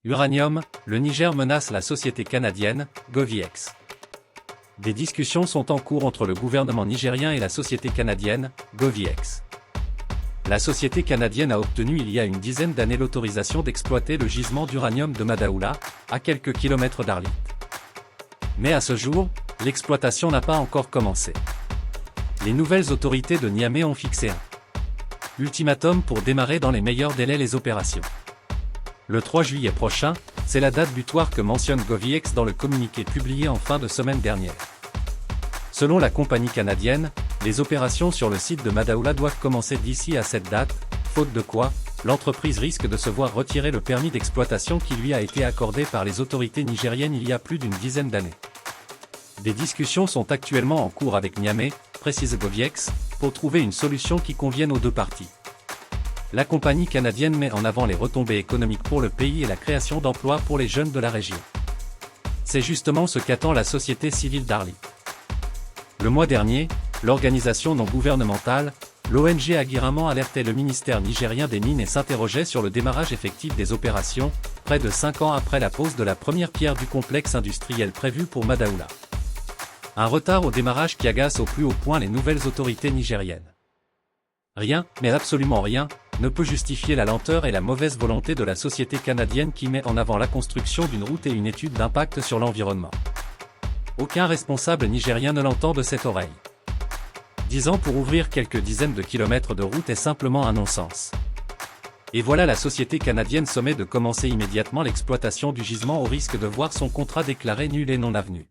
Uranium, le Niger menace la société canadienne, GoviEx. Des discussions sont en cours entre le gouvernement nigérien et la société canadienne, GoviEx. La société canadienne a obtenu il y a une dizaine d'années l'autorisation d'exploiter le gisement d'uranium de Madaoula, à quelques kilomètres d'Arlit. Mais à ce jour, l'exploitation n'a pas encore commencé. Les nouvelles autorités de Niamey ont fixé un ultimatum pour démarrer dans les meilleurs délais les opérations. Le 3 juillet prochain, c'est la date butoir que mentionne GoviEx dans le communiqué publié en fin de semaine dernière. Selon la compagnie canadienne, les opérations sur le site de Madaoula doivent commencer d'ici à cette date, faute de quoi, l'entreprise risque de se voir retirer le permis d'exploitation qui lui a été accordé par les autorités nigériennes il y a plus d'une dizaine d'années. Des discussions sont actuellement en cours avec Niamey, précise GoviEx, pour trouver une solution qui convienne aux deux parties. La compagnie canadienne met en avant les retombées économiques pour le pays et la création d'emplois pour les jeunes de la région. C'est justement ce qu'attend la société civile d'Arlit. Le mois dernier, l'organisation non gouvernementale, l'ONG Aguiraman alertait le ministère nigérien des Mines et s'interrogeait sur le démarrage effectif des opérations, près de 5 ans après la pose de la première pierre du complexe industriel prévu pour Madaoula. Un retard au démarrage qui agace au plus haut point les nouvelles autorités nigériennes. Rien, mais absolument rien, ne peut justifier la lenteur et la mauvaise volonté de la société canadienne qui met en avant la construction d'une route et une étude d'impact sur l'environnement. Aucun responsable nigérien ne l'entend de cette oreille. 10 ans pour ouvrir quelques dizaines de kilomètres de route est simplement un non-sens. Et voilà la société canadienne sommée de commencer immédiatement l'exploitation du gisement au risque de voir son contrat déclaré nul et non avenu.